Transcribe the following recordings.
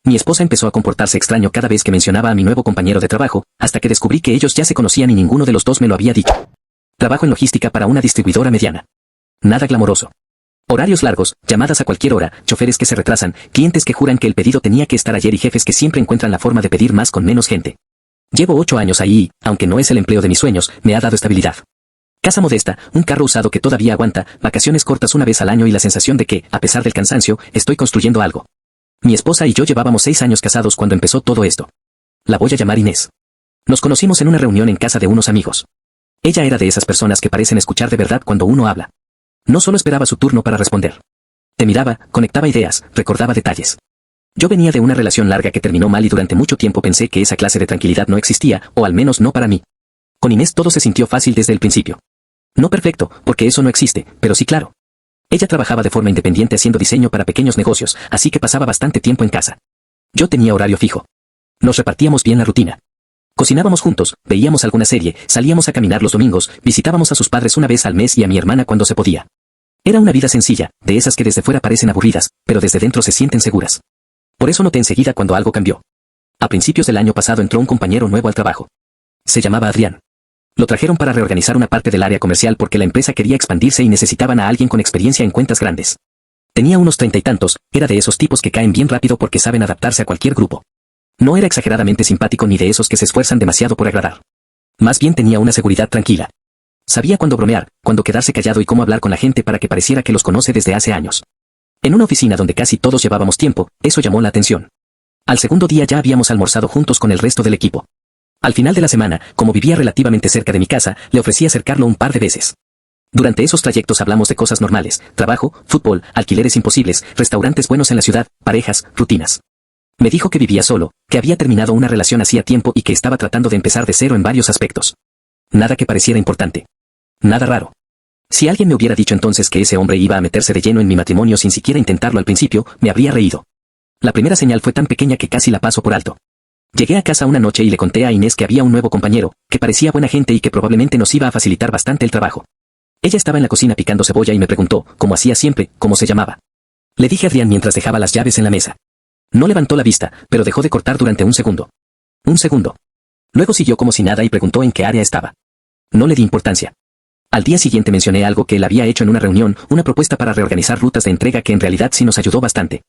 Mi esposa empezó a comportarse extraño cada vez que mencionaba a mi nuevo compañero de trabajo, hasta que descubrí que ellos ya se conocían y ninguno de los dos me lo había dicho. Trabajo en logística para una distribuidora mediana. Nada glamoroso. Horarios largos, llamadas a cualquier hora, choferes que se retrasan, clientes que juran que el pedido tenía que estar ayer y jefes que siempre encuentran la forma de pedir más con menos gente. Llevo 8 años ahí y, aunque no es el empleo de mis sueños, me ha dado estabilidad. Casa modesta, un carro usado que todavía aguanta, vacaciones cortas una vez al año y la sensación de que, a pesar del cansancio, estoy construyendo algo. Mi esposa y yo llevábamos 6 años casados cuando empezó todo esto. La voy a llamar Inés. Nos conocimos en una reunión en casa de unos amigos. Ella era de esas personas que parecen escuchar de verdad cuando uno habla. No solo esperaba su turno para responder. Te miraba, conectaba ideas, recordaba detalles. Yo venía de una relación larga que terminó mal y durante mucho tiempo pensé que esa clase de tranquilidad no existía, o al menos no para mí. Con Inés todo se sintió fácil desde el principio. No perfecto, porque eso no existe, pero sí claro. Ella trabajaba de forma independiente haciendo diseño para pequeños negocios, así que pasaba bastante tiempo en casa. Yo tenía horario fijo. Nos repartíamos bien la rutina. Cocinábamos juntos, veíamos alguna serie, salíamos a caminar los domingos, visitábamos a sus padres una vez al mes y a mi hermana cuando se podía. Era una vida sencilla, de esas que desde fuera parecen aburridas, pero desde dentro se sienten seguras. Por eso noté enseguida cuando algo cambió. A principios del año pasado entró un compañero nuevo al trabajo. Se llamaba Adrián. Lo trajeron para reorganizar una parte del área comercial porque la empresa quería expandirse y necesitaban a alguien con experiencia en cuentas grandes. Tenía unos 30 y tantos, era de esos tipos que caen bien rápido porque saben adaptarse a cualquier grupo. No era exageradamente simpático ni de esos que se esfuerzan demasiado por agradar. Más bien tenía una seguridad tranquila. Sabía cuándo bromear, cuándo quedarse callado y cómo hablar con la gente para que pareciera que los conoce desde hace años. En una oficina donde casi todos llevábamos tiempo, eso llamó la atención. Al segundo día ya habíamos almorzado juntos con el resto del equipo. Al final de la semana, como vivía relativamente cerca de mi casa, le ofrecí acercarlo un par de veces. Durante esos trayectos hablamos de cosas normales, trabajo, fútbol, alquileres imposibles, restaurantes buenos en la ciudad, parejas, rutinas. Me dijo que vivía solo, que había terminado una relación hacía tiempo y que estaba tratando de empezar de cero en varios aspectos. Nada que pareciera importante. Nada raro. Si alguien me hubiera dicho entonces que ese hombre iba a meterse de lleno en mi matrimonio sin siquiera intentarlo al principio, me habría reído. La primera señal fue tan pequeña que casi la paso por alto. Llegué a casa una noche y le conté a Inés que había un nuevo compañero, que parecía buena gente y que probablemente nos iba a facilitar bastante el trabajo. Ella estaba en la cocina picando cebolla y me preguntó, como hacía siempre, cómo se llamaba. Le dije a Adrián mientras dejaba las llaves en la mesa. No levantó la vista, pero dejó de cortar durante un segundo. Un segundo. Luego siguió como si nada y preguntó en qué área estaba. No le di importancia. Al día siguiente mencioné algo que él había hecho en una reunión, una propuesta para reorganizar rutas de entrega que en realidad sí nos ayudó bastante.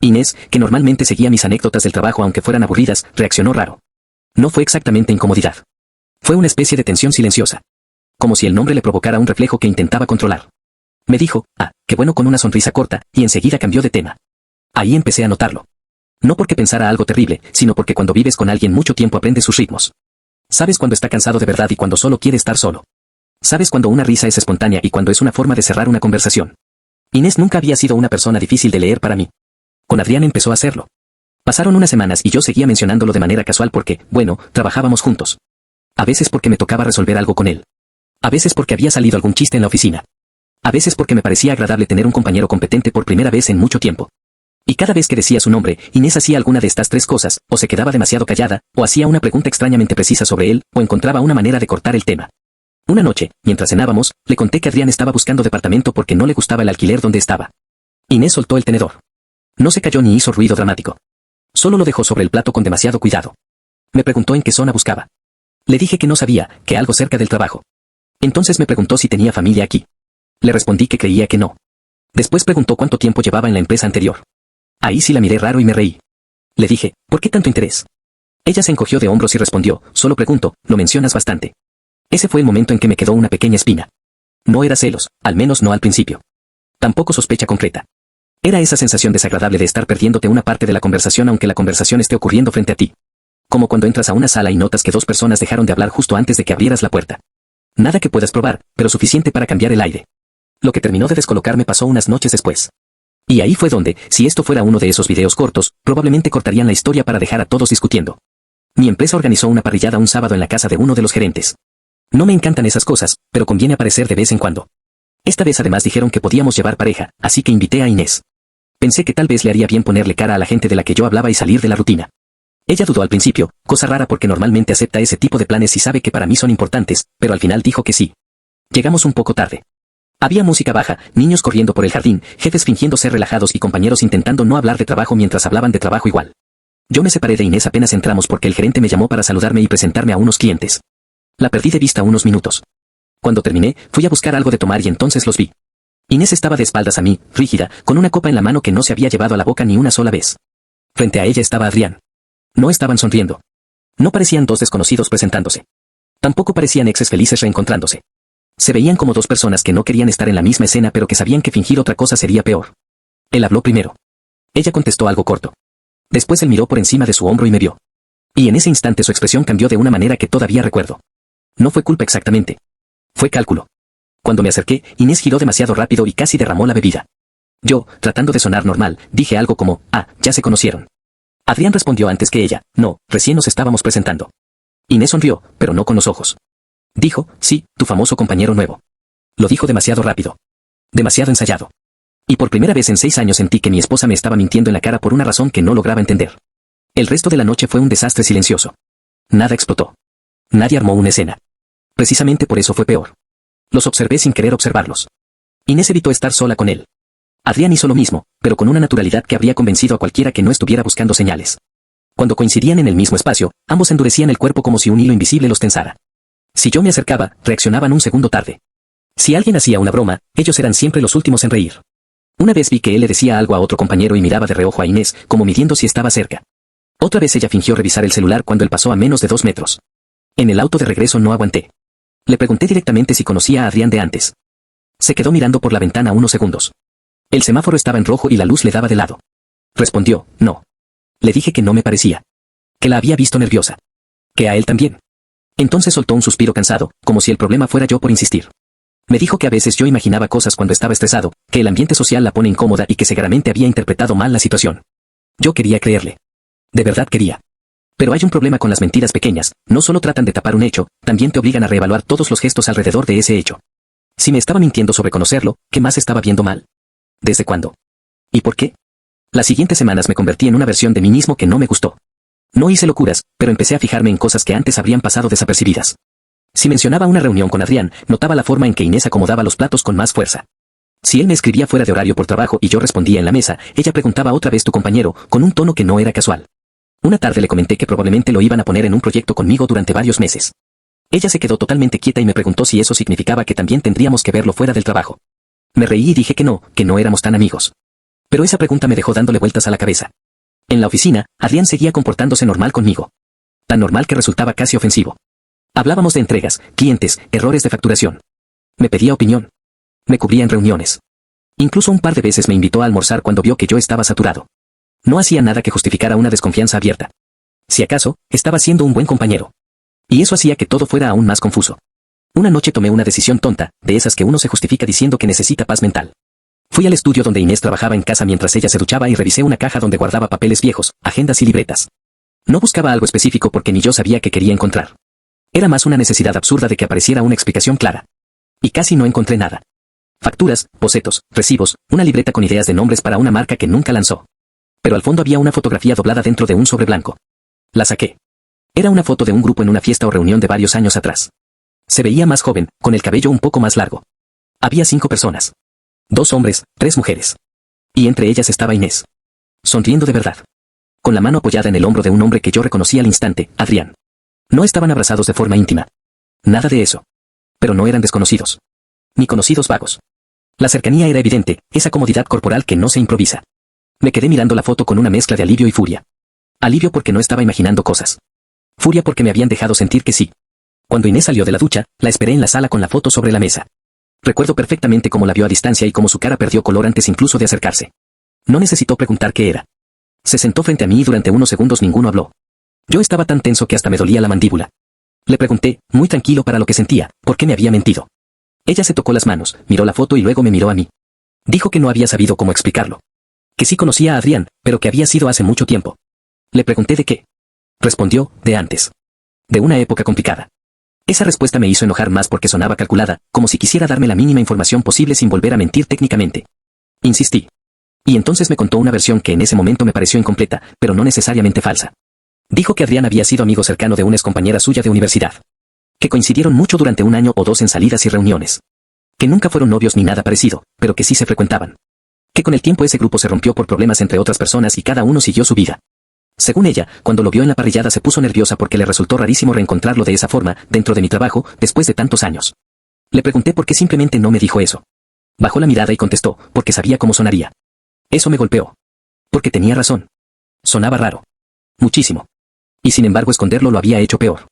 Inés, que normalmente seguía mis anécdotas del trabajo aunque fueran aburridas, reaccionó raro. No fue exactamente incomodidad. Fue una especie de tensión silenciosa. Como si el nombre le provocara un reflejo que intentaba controlar. Me dijo, qué bueno con una sonrisa corta, y enseguida cambió de tema. Ahí empecé a notarlo. No porque pensara algo terrible, sino porque cuando vives con alguien mucho tiempo aprendes sus ritmos. Sabes cuando está cansado de verdad y cuando solo quiere estar solo. Sabes cuando una risa es espontánea y cuando es una forma de cerrar una conversación. Inés nunca había sido una persona difícil de leer para mí. Con Adrián empezó a hacerlo. Pasaron unas semanas y yo seguía mencionándolo de manera casual porque, bueno, trabajábamos juntos. A veces porque me tocaba resolver algo con él. A veces porque había salido algún chiste en la oficina. A veces porque me parecía agradable tener un compañero competente por primera vez en mucho tiempo. Y cada vez que decía su nombre, Inés hacía alguna de estas tres cosas, o se quedaba demasiado callada, o hacía una pregunta extrañamente precisa sobre él, o encontraba una manera de cortar el tema. Una noche, mientras cenábamos, le conté que Adrián estaba buscando departamento porque no le gustaba el alquiler donde estaba. Inés soltó el tenedor. No se cayó ni hizo ruido dramático. Solo lo dejó sobre el plato con demasiado cuidado. Me preguntó en qué zona buscaba. Le dije que no sabía, que algo cerca del trabajo. Entonces me preguntó si tenía familia aquí. Le respondí que creía que no. Después preguntó cuánto tiempo llevaba en la empresa anterior. Ahí sí la miré raro y me reí. Le dije, ¿por qué tanto interés? Ella se encogió de hombros y respondió, solo pregunto, lo mencionas bastante. Ese fue el momento en que me quedó una pequeña espina. No era celos, al menos no al principio. Tampoco sospecha concreta. Era esa sensación desagradable de estar perdiéndote una parte de la conversación aunque la conversación esté ocurriendo frente a ti. Como cuando entras a una sala y notas que dos personas dejaron de hablar justo antes de que abrieras la puerta. Nada que puedas probar, pero suficiente para cambiar el aire. Lo que terminó de descolocarme pasó unas noches después. Y ahí fue donde, si esto fuera uno de esos videos cortos, probablemente cortarían la historia para dejar a todos discutiendo. Mi empresa organizó una parrillada un sábado en la casa de uno de los gerentes. No me encantan esas cosas, pero conviene aparecer de vez en cuando. Esta vez además dijeron que podíamos llevar pareja, así que invité a Inés. Pensé que tal vez le haría bien ponerle cara a la gente de la que yo hablaba y salir de la rutina. Ella dudó al principio, cosa rara porque normalmente acepta ese tipo de planes y sabe que para mí son importantes, pero al final dijo que sí. Llegamos un poco tarde. Había música baja, niños corriendo por el jardín, jefes fingiendo ser relajados y compañeros intentando no hablar de trabajo mientras hablaban de trabajo igual. Yo me separé de Inés apenas entramos porque el gerente me llamó para saludarme y presentarme a unos clientes. La perdí de vista unos minutos. Cuando terminé, fui a buscar algo de tomar y entonces los vi. Inés estaba de espaldas a mí, rígida, con una copa en la mano que no se había llevado a la boca ni una sola vez. Frente a ella estaba Adrián. No estaban sonriendo. No parecían dos desconocidos presentándose. Tampoco parecían exes felices reencontrándose. Se veían como dos personas que no querían estar en la misma escena pero que sabían que fingir otra cosa sería peor. Él habló primero. Ella contestó algo corto. Después él miró por encima de su hombro y me vio. Y en ese instante su expresión cambió de una manera que todavía recuerdo. No fue culpa exactamente. Fue cálculo. Cuando me acerqué, Inés giró demasiado rápido y casi derramó la bebida. Yo, tratando de sonar normal, dije algo como, ya se conocieron. Adrián respondió antes que ella, no, recién nos estábamos presentando. Inés sonrió, pero no con los ojos. Dijo, sí, tu famoso compañero nuevo. Lo dijo demasiado rápido. Demasiado ensayado. Y por primera vez en 6 años sentí que mi esposa me estaba mintiendo en la cara por una razón que no lograba entender. El resto de la noche fue un desastre silencioso. Nada explotó. Nadie armó una escena. Precisamente por eso fue peor. Los observé sin querer observarlos. Inés evitó estar sola con él. Adrián hizo lo mismo, pero con una naturalidad que habría convencido a cualquiera que no estuviera buscando señales. Cuando coincidían en el mismo espacio, ambos endurecían el cuerpo como si un hilo invisible los tensara. Si yo me acercaba, reaccionaban un segundo tarde. Si alguien hacía una broma, ellos eran siempre los últimos en reír. Una vez vi que él le decía algo a otro compañero y miraba de reojo a Inés, como midiendo si estaba cerca. Otra vez ella fingió revisar el celular cuando él pasó a menos de 2 metros. En el auto de regreso no aguanté. Le pregunté directamente si conocía a Adrián de antes. Se quedó mirando por la ventana unos segundos. El semáforo estaba en rojo y la luz le daba de lado. Respondió, no. Le dije que no me parecía. Que la había visto nerviosa. Que a él también. Entonces soltó un suspiro cansado, como si el problema fuera yo por insistir. Me dijo que a veces yo imaginaba cosas cuando estaba estresado, que el ambiente social la pone incómoda y que seguramente había interpretado mal la situación. Yo quería creerle. De verdad quería. Pero hay un problema con las mentiras pequeñas, no solo tratan de tapar un hecho, también te obligan a reevaluar todos los gestos alrededor de ese hecho. Si me estaba mintiendo sobre conocerlo, ¿qué más estaba viendo mal? ¿Desde cuándo? ¿Y por qué? Las siguientes semanas me convertí en una versión de mí mismo que no me gustó. No hice locuras, pero empecé a fijarme en cosas que antes habrían pasado desapercibidas. Si mencionaba una reunión con Adrián, notaba la forma en que Inés acomodaba los platos con más fuerza. Si él me escribía fuera de horario por trabajo y yo respondía en la mesa, ella preguntaba otra vez tu compañero, con un tono que no era casual. Una tarde le comenté que probablemente lo iban a poner en un proyecto conmigo durante varios meses. Ella se quedó totalmente quieta y me preguntó si eso significaba que también tendríamos que verlo fuera del trabajo. Me reí y dije que no éramos tan amigos. Pero esa pregunta me dejó dándole vueltas a la cabeza. En la oficina, Adrián seguía comportándose normal conmigo. Tan normal que resultaba casi ofensivo. Hablábamos de entregas, clientes, errores de facturación. Me pedía opinión. Me cubría en reuniones. Incluso un par de veces me invitó a almorzar cuando vio que yo estaba saturado. No hacía nada que justificara una desconfianza abierta. Si acaso, estaba siendo un buen compañero. Y eso hacía que todo fuera aún más confuso. Una noche tomé una decisión tonta, de esas que uno se justifica diciendo que necesita paz mental. Fui al estudio donde Inés trabajaba en casa mientras ella se duchaba y revisé una caja donde guardaba papeles viejos, agendas y libretas. No buscaba algo específico porque ni yo sabía qué quería encontrar. Era más una necesidad absurda de que apareciera una explicación clara. Y casi no encontré nada. Facturas, bocetos, recibos, una libreta con ideas de nombres para una marca que nunca lanzó. Pero al fondo había una fotografía doblada dentro de un sobre blanco. La saqué. Era una foto de un grupo en una fiesta o reunión de varios años atrás. Se veía más joven, con el cabello un poco más largo. Había 5 personas. 2 hombres, 3 mujeres. Y entre ellas estaba Inés. Sonriendo de verdad. Con la mano apoyada en el hombro de un hombre que yo reconocí al instante, Adrián. No estaban abrazados de forma íntima. Nada de eso. Pero no eran desconocidos. Ni conocidos vagos. La cercanía era evidente, esa comodidad corporal que no se improvisa. Me quedé mirando la foto con una mezcla de alivio y furia. Alivio porque no estaba imaginando cosas. Furia porque me habían dejado sentir que sí. Cuando Inés salió de la ducha, la esperé en la sala con la foto sobre la mesa. Recuerdo perfectamente cómo la vio a distancia y cómo su cara perdió color antes incluso de acercarse. No necesitó preguntar qué era. Se sentó frente a mí y durante unos segundos ninguno habló. Yo estaba tan tenso que hasta me dolía la mandíbula. Le pregunté, muy tranquilo para lo que sentía, por qué me había mentido. Ella se tocó las manos, miró la foto y luego me miró a mí. Dijo que no había sabido cómo explicarlo. Que sí conocía a Adrián, pero que había sido hace mucho tiempo. Le pregunté de qué. Respondió, de antes. De una época complicada. Esa respuesta me hizo enojar más porque sonaba calculada, como si quisiera darme la mínima información posible sin volver a mentir técnicamente. Insistí. Y entonces me contó una versión que en ese momento me pareció incompleta, pero no necesariamente falsa. Dijo que Adrián había sido amigo cercano de una excompañera suya de universidad. Que coincidieron mucho durante 1 año o 2 en salidas y reuniones. Que nunca fueron novios ni nada parecido, pero que sí se frecuentaban. Que con el tiempo ese grupo se rompió por problemas entre otras personas y cada uno siguió su vida. Según ella, cuando lo vio en la parrillada se puso nerviosa porque le resultó rarísimo reencontrarlo de esa forma, dentro de mi trabajo, después de tantos años. Le pregunté por qué simplemente no me dijo eso. Bajó la mirada y contestó, porque sabía cómo sonaría. Eso me golpeó. Porque tenía razón. Sonaba raro. Muchísimo. Y sin embargo esconderlo lo había hecho peor.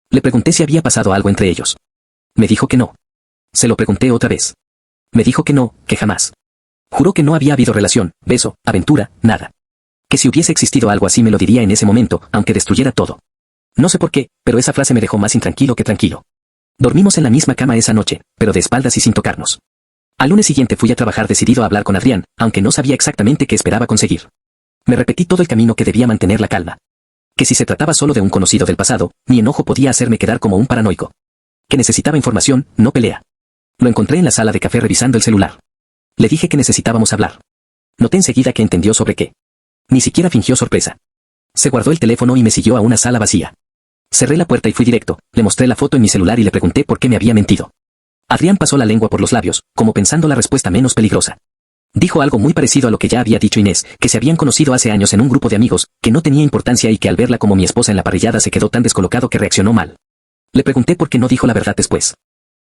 Le pregunté si había pasado algo entre ellos. Me dijo que no. Se lo pregunté otra vez. Me dijo que no, que jamás. Juró que no había habido relación, beso, aventura, nada. Que si hubiese existido algo así me lo diría en ese momento, aunque destruyera todo. No sé por qué, pero esa frase me dejó más intranquilo que tranquilo. Dormimos en la misma cama esa noche, pero de espaldas y sin tocarnos. Al lunes siguiente fui a trabajar decidido a hablar con Adrián, aunque no sabía exactamente qué esperaba conseguir. Me repetí todo el camino que debía mantener la calma. Que si se trataba solo de un conocido del pasado, mi enojo podía hacerme quedar como un paranoico. Que necesitaba información, no pelea. Lo encontré en la sala de café revisando el celular. Le dije que necesitábamos hablar. Noté enseguida que entendió sobre qué. Ni siquiera fingió sorpresa. Se guardó el teléfono y me siguió a una sala vacía. Cerré la puerta y fui directo, le mostré la foto en mi celular y le pregunté por qué me había mentido. Adrián pasó la lengua por los labios, como pensando la respuesta menos peligrosa. Dijo algo muy parecido a lo que ya había dicho Inés, que se habían conocido hace años en un grupo de amigos, que no tenía importancia y que al verla como mi esposa en la parrillada se quedó tan descolocado que reaccionó mal. Le pregunté por qué no dijo la verdad después.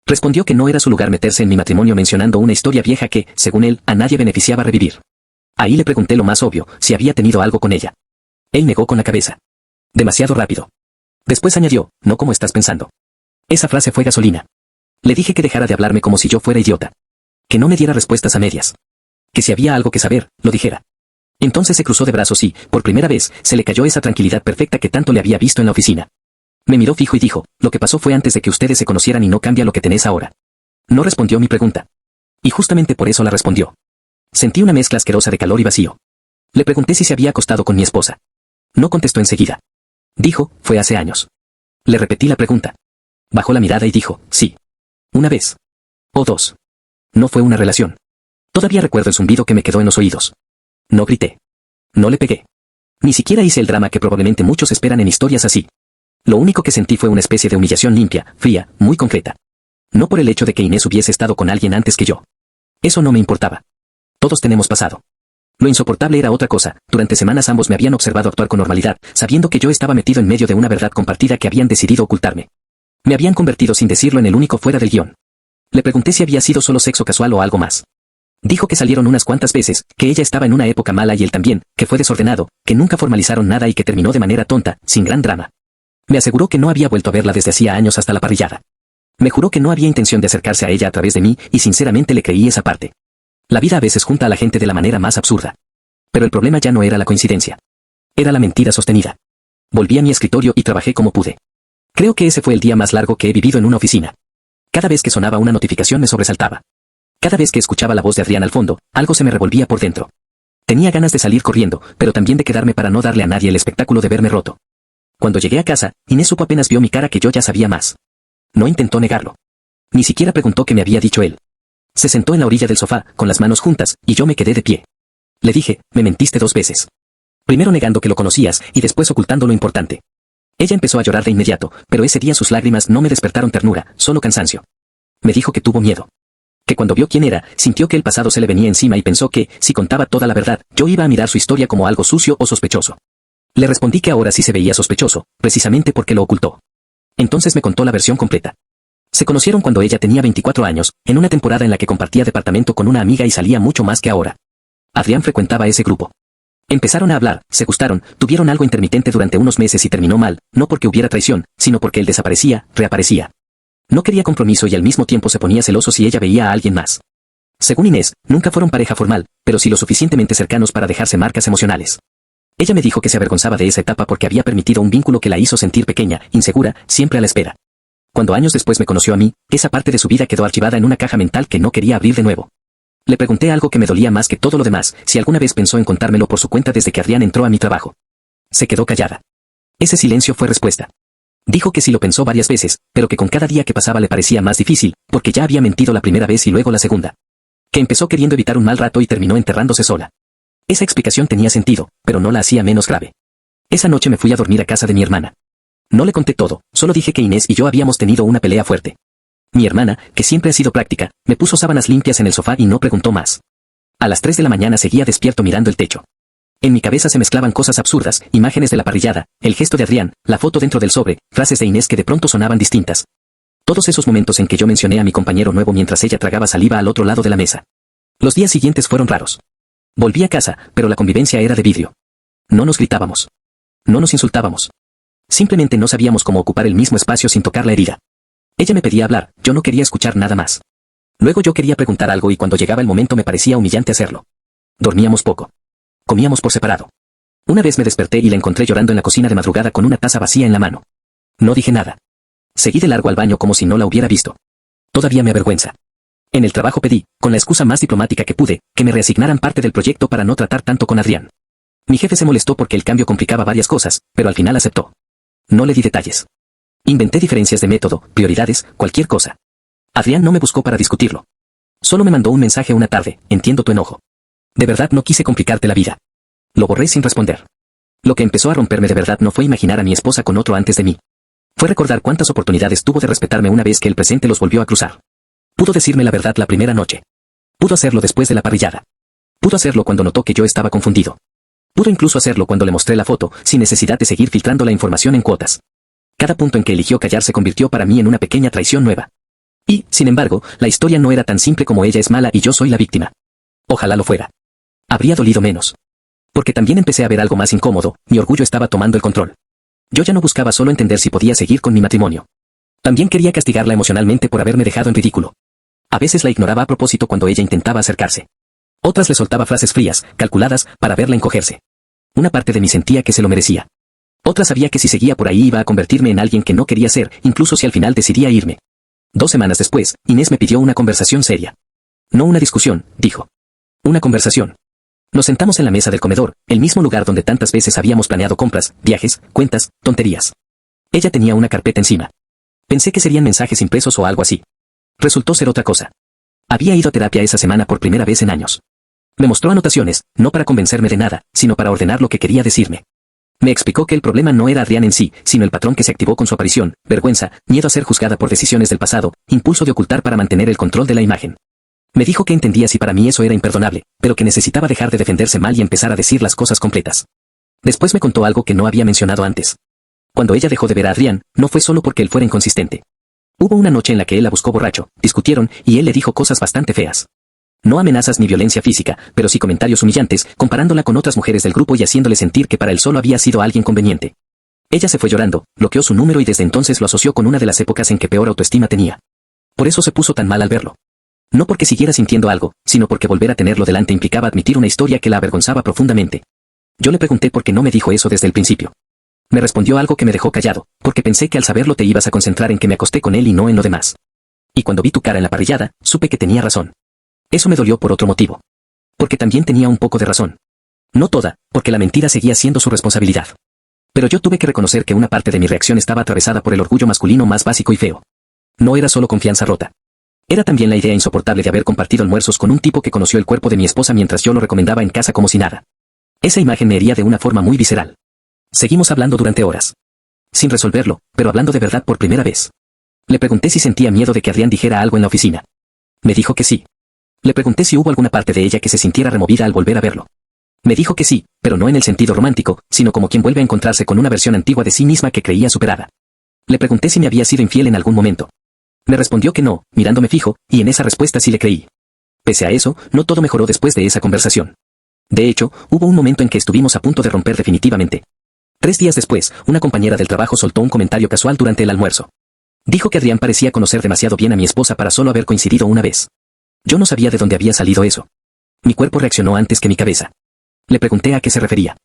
Respondió que no era su lugar meterse en mi matrimonio mencionando una historia vieja que, según él, a nadie beneficiaba revivir. Ahí le pregunté lo más obvio, si había tenido algo con ella. Él negó con la cabeza. Demasiado rápido. Después añadió, no como estás pensando. Esa frase fue gasolina. Le dije que dejara de hablarme como si yo fuera idiota. Que no me diera respuestas a medias. Que si había algo que saber, lo dijera. Entonces se cruzó de brazos y, por primera vez, se le cayó esa tranquilidad perfecta que tanto le había visto en la oficina. Me miró fijo y dijo, lo que pasó fue antes de que ustedes se conocieran y no cambia lo que tenés ahora. No respondió mi pregunta. Y justamente por eso la respondió. Sentí una mezcla asquerosa de calor y vacío. Le pregunté si se había acostado con mi esposa. No contestó enseguida. Dijo, fue hace años. Le repetí la pregunta. Bajó la mirada y dijo, sí. Una vez. O dos. No fue una relación. Todavía recuerdo el zumbido que me quedó en los oídos. No grité. No le pegué. Ni siquiera hice el drama que probablemente muchos esperan en historias así. Lo único que sentí fue una especie de humillación limpia, fría, muy concreta. No por el hecho de que Inés hubiese estado con alguien antes que yo. Eso no me importaba. Todos tenemos pasado. Lo insoportable era otra cosa, durante semanas ambos me habían observado actuar con normalidad, sabiendo que yo estaba metido en medio de una verdad compartida que habían decidido ocultarme. Me habían convertido sin decirlo en el único fuera del guión. Le pregunté si había sido solo sexo casual o algo más. Dijo que salieron unas cuantas veces, que ella estaba en una época mala y él también, que fue desordenado, que nunca formalizaron nada y que terminó de manera tonta, sin gran drama. Me aseguró que no había vuelto a verla desde hacía años hasta la parrillada. Me juró que no había intención de acercarse a ella a través de mí y sinceramente le creí esa parte. La vida a veces junta a la gente de la manera más absurda. Pero el problema ya no era la coincidencia. Era la mentira sostenida. Volví a mi escritorio y trabajé como pude. Creo que ese fue el día más largo que he vivido en una oficina. Cada vez que sonaba una notificación me sobresaltaba. Cada vez que escuchaba la voz de Adrián al fondo, algo se me revolvía por dentro. Tenía ganas de salir corriendo, pero también de quedarme para no darle a nadie el espectáculo de verme roto. Cuando llegué a casa, Inés supo apenas vio mi cara que yo ya sabía más. No intentó negarlo. Ni siquiera preguntó qué me había dicho él. Se sentó en la orilla del sofá, con las manos juntas, y yo me quedé de pie. Le dije, me mentiste 2 veces. Primero negando que lo conocías, y después ocultando lo importante. Ella empezó a llorar de inmediato, pero ese día sus lágrimas no me despertaron ternura, solo cansancio. Me dijo que tuvo miedo. Que cuando vio quién era, sintió que el pasado se le venía encima y pensó que, si contaba toda la verdad, yo iba a mirar su historia como algo sucio o sospechoso. Le respondí que ahora sí se veía sospechoso, precisamente porque lo ocultó. Entonces me contó la versión completa. Se conocieron cuando ella tenía 24 años, en una temporada en la que compartía departamento con una amiga y salía mucho más que ahora. Adrián frecuentaba ese grupo. Empezaron a hablar, se gustaron, tuvieron algo intermitente durante unos meses y terminó mal, no porque hubiera traición, sino porque él desaparecía, reaparecía. No quería compromiso y al mismo tiempo se ponía celoso si ella veía a alguien más. Según Inés, nunca fueron pareja formal, pero sí lo suficientemente cercanos para dejarse marcas emocionales. Ella me dijo que se avergonzaba de esa etapa porque había permitido un vínculo que la hizo sentir pequeña, insegura, siempre a la espera. Cuando años después me conoció a mí, esa parte de su vida quedó archivada en una caja mental que no quería abrir de nuevo. Le pregunté algo que me dolía más que todo lo demás, si alguna vez pensó en contármelo por su cuenta desde que Adrián entró a mi trabajo. Se quedó callada. Ese silencio fue respuesta. Dijo que sí lo pensó varias veces, pero que con cada día que pasaba le parecía más difícil, porque ya había mentido la primera vez y luego la segunda. Que empezó queriendo evitar un mal rato y terminó enterrándose sola. Esa explicación tenía sentido, pero no la hacía menos grave. Esa noche me fui a dormir a casa de mi hermana. No le conté todo, solo dije que Inés y yo habíamos tenido una pelea fuerte. Mi hermana, que siempre ha sido práctica, me puso sábanas limpias en el sofá y no preguntó más. A las 3 de la mañana seguía despierto mirando el techo. En mi cabeza se mezclaban cosas absurdas, imágenes de la parrillada, el gesto de Adrián, la foto dentro del sobre, frases de Inés que de pronto sonaban distintas. Todos esos momentos en que yo mencioné a mi compañero nuevo mientras ella tragaba saliva al otro lado de la mesa. Los días siguientes fueron raros. Volví a casa, pero la convivencia era de vidrio. No nos gritábamos. No nos insultábamos. Simplemente no sabíamos cómo ocupar el mismo espacio sin tocar la herida. Ella me pedía hablar, yo no quería escuchar nada más. Luego yo quería preguntar algo y cuando llegaba el momento me parecía humillante hacerlo. Dormíamos poco. Comíamos por separado. Una vez me desperté y la encontré llorando en la cocina de madrugada con una taza vacía en la mano. No dije nada. Seguí de largo al baño como si no la hubiera visto. Todavía me avergüenza. En el trabajo pedí, con la excusa más diplomática que pude, que me reasignaran parte del proyecto para no tratar tanto con Adrián. Mi jefe se molestó porque el cambio complicaba varias cosas, pero al final aceptó. No le di detalles. Inventé diferencias de método, prioridades, cualquier cosa. Adrián no me buscó para discutirlo. Solo me mandó un mensaje una tarde: entiendo tu enojo. De verdad no quise complicarte la vida. Lo borré sin responder. Lo que empezó a romperme de verdad no fue imaginar a mi esposa con otro antes de mí. Fue recordar cuántas oportunidades tuvo de respetarme una vez que el presente los volvió a cruzar. Pudo decirme la verdad la primera noche. Pudo hacerlo después de la parrillada. Pudo hacerlo cuando notó que yo estaba confundido. Pudo incluso hacerlo cuando le mostré la foto, sin necesidad de seguir filtrando la información en cuotas. Cada punto en que eligió callar se convirtió para mí en una pequeña traición nueva. Y, sin embargo, la historia no era tan simple como ella es mala y yo soy la víctima. Ojalá lo fuera. Habría dolido menos. Porque también empecé a ver algo más incómodo, mi orgullo estaba tomando el control. Yo ya no buscaba solo entender si podía seguir con mi matrimonio. También quería castigarla emocionalmente por haberme dejado en ridículo. A veces la ignoraba a propósito cuando ella intentaba acercarse. Otras le soltaba frases frías, calculadas, para verla encogerse. Una parte de mí sentía que se lo merecía. Otra sabía que si seguía por ahí iba a convertirme en alguien que no quería ser, incluso si al final decidía irme. 2 semanas después, Inés me pidió una conversación seria. No una discusión, dijo. Una conversación. Nos sentamos en la mesa del comedor, el mismo lugar donde tantas veces habíamos planeado compras, viajes, cuentas, tonterías. Ella tenía una carpeta encima. Pensé que serían mensajes impresos o algo así. Resultó ser otra cosa. Había ido a terapia esa semana por primera vez en años. Me mostró anotaciones, no para convencerme de nada, sino para ordenar lo que quería decirme. Me explicó que el problema no era Adrián en sí, sino el patrón que se activó con su aparición: vergüenza, miedo a ser juzgada por decisiones del pasado, impulso de ocultar para mantener el control de la imagen. Me dijo que entendía si para mí eso era imperdonable, pero que necesitaba dejar de defenderse mal y empezar a decir las cosas completas. Después me contó algo que no había mencionado antes. Cuando ella dejó de ver a Adrián, no fue solo porque él fuera inconsistente. Hubo una noche en la que él la buscó borracho, discutieron, y él le dijo cosas bastante feas. No amenazas ni violencia física, pero sí comentarios humillantes, comparándola con otras mujeres del grupo y haciéndole sentir que para él solo había sido alguien conveniente. Ella se fue llorando, bloqueó su número y desde entonces lo asoció con una de las épocas en que peor autoestima tenía. Por eso se puso tan mal al verlo. No porque siguiera sintiendo algo, sino porque volver a tenerlo delante implicaba admitir una historia que la avergonzaba profundamente. Yo le pregunté por qué no me dijo eso desde el principio. Me respondió algo que me dejó callado, porque pensé que al saberlo te ibas a concentrar en que me acosté con él y no en lo demás. Y cuando vi tu cara en la parrillada, supe que tenía razón. Eso me dolió por otro motivo. Porque también tenía un poco de razón. No toda, porque la mentira seguía siendo su responsabilidad. Pero yo tuve que reconocer que una parte de mi reacción estaba atravesada por el orgullo masculino más básico y feo. No era solo confianza rota. Era también la idea insoportable de haber compartido almuerzos con un tipo que conoció el cuerpo de mi esposa mientras yo lo recomendaba en casa como si nada. Esa imagen me hería de una forma muy visceral. Seguimos hablando durante horas. Sin resolverlo, pero hablando de verdad por primera vez. Le pregunté si sentía miedo de que Adrián dijera algo en la oficina. Me dijo que sí. Le pregunté si hubo alguna parte de ella que se sintiera removida al volver a verlo. Me dijo que sí, pero no en el sentido romántico, sino como quien vuelve a encontrarse con una versión antigua de sí misma que creía superada. Le pregunté si me había sido infiel en algún momento. Me respondió que no, mirándome fijo, y en esa respuesta sí le creí. Pese a eso, no todo mejoró después de esa conversación. De hecho, hubo un momento en que estuvimos a punto de romper definitivamente. 3 días después, una compañera del trabajo soltó un comentario casual durante el almuerzo. Dijo que Adrián parecía conocer demasiado bien a mi esposa para solo haber coincidido una vez. Yo no sabía de dónde había salido eso. Mi cuerpo reaccionó antes que mi cabeza. Le pregunté a qué se refería.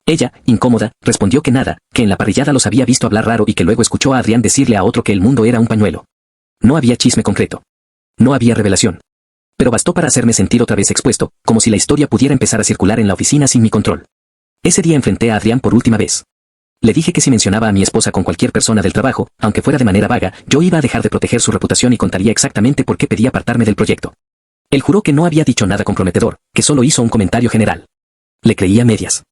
Ella, incómoda, respondió que nada, que en la parrillada los había visto hablar raro y que luego escuchó a Adrián decirle a otro que el mundo era un pañuelo. No había chisme concreto. No había revelación. Pero bastó para hacerme sentir otra vez expuesto, como si la historia pudiera empezar a circular en la oficina sin mi control. Ese día enfrenté a Adrián por última vez. Le dije que si mencionaba a mi esposa con cualquier persona del trabajo, aunque fuera de manera vaga, yo iba a dejar de proteger su reputación y contaría exactamente por qué pedía apartarme del proyecto. Él juró que no había dicho nada comprometedor, que solo hizo un comentario general. Le creí a medias.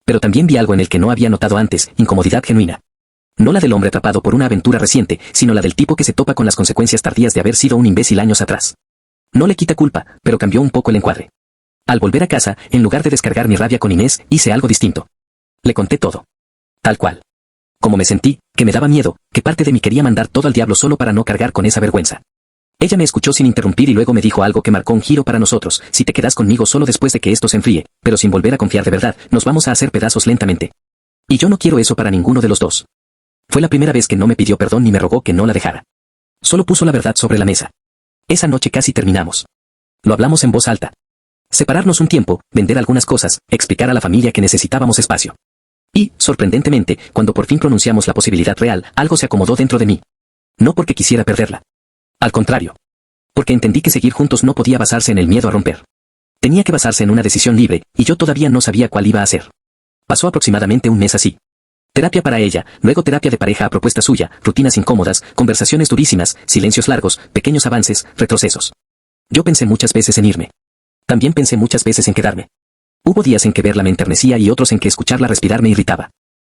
Pero también vi algo en el que no había notado antes: incomodidad genuina. No la del hombre atrapado por una aventura reciente, sino la del tipo que se topa con las consecuencias tardías de haber sido un imbécil años atrás. No le quita culpa, pero cambió un poco el encuadre. Al volver a casa, en lugar de descargar mi rabia con Inés, hice algo distinto. Le conté todo. Tal cual. Como me sentí, que me daba miedo, que parte de mí quería mandar todo al diablo solo para no cargar con esa vergüenza. Ella me escuchó sin interrumpir y luego me dijo algo que marcó un giro para nosotros: si te quedas conmigo solo después de que esto se enfríe, pero sin volver a confiar de verdad, nos vamos a hacer pedazos lentamente. Y yo no quiero eso para ninguno de los dos. Fue la primera vez que no me pidió perdón ni me rogó que no la dejara. Solo puso la verdad sobre la mesa. Esa noche casi terminamos. Lo hablamos en voz alta. Separarnos un tiempo, vender algunas cosas, explicar a la familia que necesitábamos espacio. Y, sorprendentemente, cuando por fin pronunciamos la posibilidad real, algo se acomodó dentro de mí. No porque quisiera perderla. Al contrario. Porque entendí que seguir juntos no podía basarse en el miedo a romper. Tenía que basarse en una decisión libre, y yo todavía no sabía cuál iba a ser. Pasó aproximadamente un mes así. Terapia para ella, luego terapia de pareja a propuesta suya, rutinas incómodas, conversaciones durísimas, silencios largos, pequeños avances, retrocesos. Yo pensé muchas veces en irme. También pensé muchas veces en quedarme. Hubo días en que verla me enternecía y otros en que escucharla respirar me irritaba.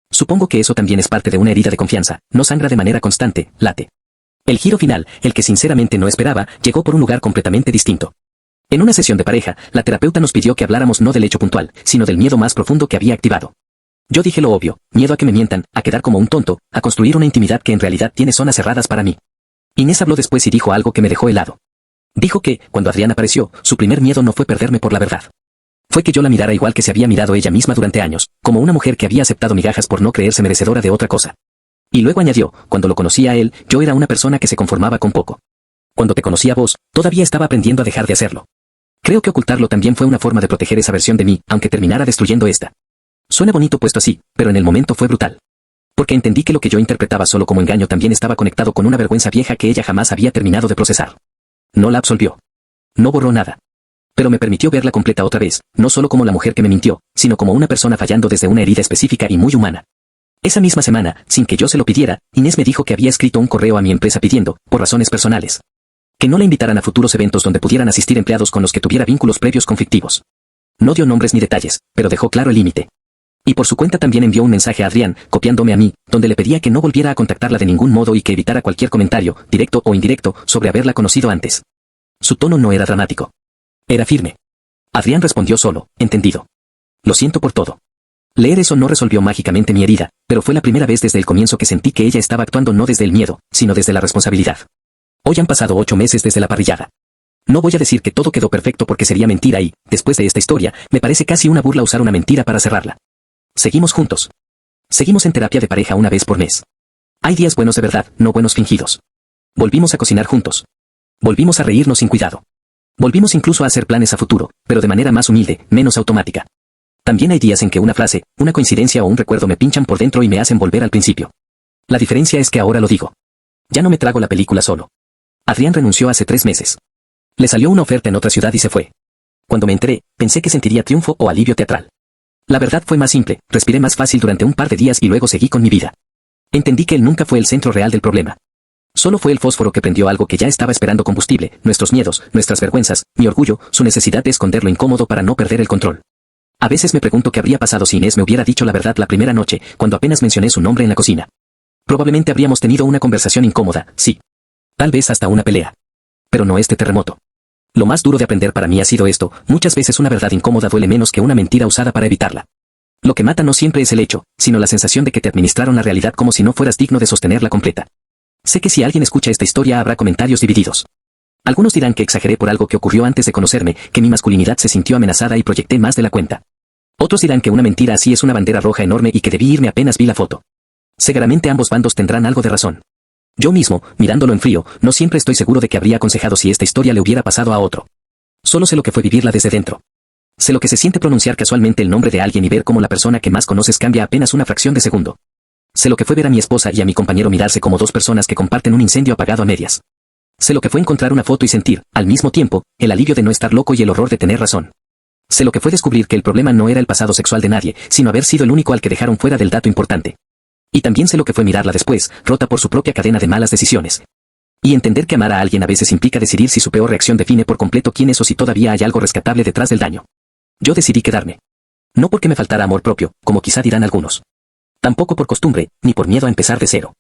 Supongo que eso también es parte de una herida de confianza, no sangra de manera constante, late. El giro final, el que sinceramente no esperaba, llegó por un lugar completamente distinto. En una sesión de pareja, la terapeuta nos pidió que habláramos no del hecho puntual, sino del miedo más profundo que había activado. Yo dije lo obvio: miedo a que me mientan, a quedar como un tonto, a construir una intimidad que en realidad tiene zonas cerradas para mí. Inés habló después y dijo algo que me dejó helado. Dijo que, cuando Adrián apareció, su primer miedo no fue perderme por la verdad. Fue que yo la mirara igual que se había mirado ella misma durante años, como una mujer que había aceptado migajas por no creerse merecedora de otra cosa. Y luego añadió: cuando lo conocí a él, yo era una persona que se conformaba con poco. Cuando te conocí a vos, todavía estaba aprendiendo a dejar de hacerlo. Creo que ocultarlo también fue una forma de proteger esa versión de mí, aunque terminara destruyendo esta. Suena bonito puesto así, pero en el momento fue brutal. Porque entendí que lo que yo interpretaba solo como engaño también estaba conectado con una vergüenza vieja que ella jamás había terminado de procesar. No la absolvió. No borró nada. Pero me permitió verla completa otra vez, no solo como la mujer que me mintió, sino como una persona fallando desde una herida específica y muy humana. Esa misma semana, sin que yo se lo pidiera, Inés me dijo que había escrito un correo a mi empresa pidiendo, por razones personales, que no la invitaran a futuros eventos donde pudieran asistir empleados con los que tuviera vínculos previos conflictivos. No dio nombres ni detalles, pero dejó claro el límite. Y por su cuenta también envió un mensaje a Adrián, copiándome a mí, donde le pedía que no volviera a contactarla de ningún modo y que evitara cualquier comentario, directo o indirecto, sobre haberla conocido antes. Su tono no era dramático. Era firme. Adrián respondió solo: entendido. Lo siento por todo. Leer eso no resolvió mágicamente mi herida, pero fue la primera vez desde el comienzo que sentí que ella estaba actuando no desde el miedo, sino desde la responsabilidad. Hoy han pasado 8 meses desde la parrillada. No voy a decir que todo quedó perfecto porque sería mentira y, después de esta historia, me parece casi una burla usar una mentira para cerrarla. Seguimos juntos. Seguimos en terapia de pareja una vez por mes. Hay días buenos de verdad, no buenos fingidos. Volvimos a cocinar juntos. Volvimos a reírnos sin cuidado. Volvimos incluso a hacer planes a futuro, pero de manera más humilde, menos automática. También hay días en que una frase, una coincidencia o un recuerdo me pinchan por dentro y me hacen volver al principio. La diferencia es que ahora lo digo. Ya no me trago la película solo. Adrián renunció hace 3 meses. Le salió una oferta en otra ciudad y se fue. Cuando me enteré, pensé que sentiría triunfo o alivio teatral. La verdad fue más simple, respiré más fácil durante un par de días y luego seguí con mi vida. Entendí que él nunca fue el centro real del problema. Solo fue el fósforo que prendió algo que ya estaba esperando combustible: nuestros miedos, nuestras vergüenzas, mi orgullo, su necesidad de esconder lo incómodo para no perder el control. A veces me pregunto qué habría pasado si Inés me hubiera dicho la verdad la primera noche, cuando apenas mencioné su nombre en la cocina. Probablemente habríamos tenido una conversación incómoda, sí. Tal vez hasta una pelea. Pero no este terremoto. Lo más duro de aprender para mí ha sido esto: muchas veces una verdad incómoda duele menos que una mentira usada para evitarla. Lo que mata no siempre es el hecho, sino la sensación de que te administraron la realidad como si no fueras digno de sostenerla completa. Sé que si alguien escucha esta historia habrá comentarios divididos. Algunos dirán que exageré por algo que ocurrió antes de conocerme, que mi masculinidad se sintió amenazada y proyecté más de la cuenta. Otros dirán que una mentira así es una bandera roja enorme y que debí irme apenas vi la foto. Seguramente ambos bandos tendrán algo de razón. Yo mismo, mirándolo en frío, no siempre estoy seguro de que habría aconsejado si esta historia le hubiera pasado a otro. Solo sé lo que fue vivirla desde dentro. Sé lo que se siente pronunciar casualmente el nombre de alguien y ver cómo la persona que más conoces cambia apenas una fracción de segundo. Sé lo que fue ver a mi esposa y a mi compañero mirarse como dos personas que comparten un incendio apagado a medias. Sé lo que fue encontrar una foto y sentir, al mismo tiempo, el alivio de no estar loco y el horror de tener razón. Sé lo que fue descubrir que el problema no era el pasado sexual de nadie, sino haber sido el único al que dejaron fuera del dato importante. Y también sé lo que fue mirarla después, rota por su propia cadena de malas decisiones. Y entender que amar a alguien a veces implica decidir si su peor reacción define por completo quién es o si todavía hay algo rescatable detrás del daño. Yo decidí quedarme. No porque me faltara amor propio, como quizá dirán algunos. Tampoco por costumbre, ni por miedo a empezar de cero.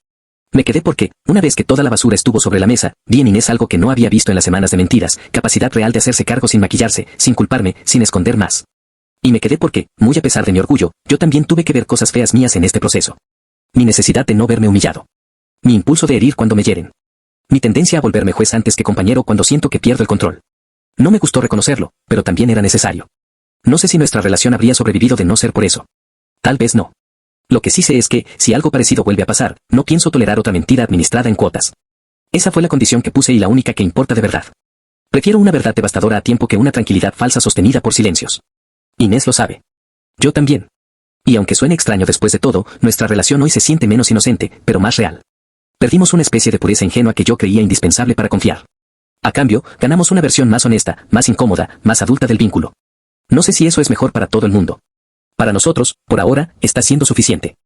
Me quedé porque, una vez que toda la basura estuvo sobre la mesa, vi en Inés algo que no había visto en las semanas de mentiras, capacidad real de hacerse cargo sin maquillarse, sin culparme, sin esconder más. Y me quedé porque, muy a pesar de mi orgullo, yo también tuve que ver cosas feas mías en este proceso. Mi necesidad de no verme humillado. Mi impulso de herir cuando me hieren. Mi tendencia a volverme juez antes que compañero cuando siento que pierdo el control. No me gustó reconocerlo, pero también era necesario. No sé si nuestra relación habría sobrevivido de no ser por eso. Tal vez no. Lo que sí sé es que, si algo parecido vuelve a pasar, no pienso tolerar otra mentira administrada en cuotas. Esa fue la condición que puse y la única que importa de verdad. Prefiero una verdad devastadora a tiempo que una tranquilidad falsa sostenida por silencios. Inés lo sabe. Yo también. Y aunque suene extraño después de todo, nuestra relación hoy se siente menos inocente, pero más real. Perdimos una especie de pureza ingenua que yo creía indispensable para confiar. A cambio, ganamos una versión más honesta, más incómoda, más adulta del vínculo. No sé si eso es mejor para todo el mundo. Para nosotros, por ahora, está siendo suficiente.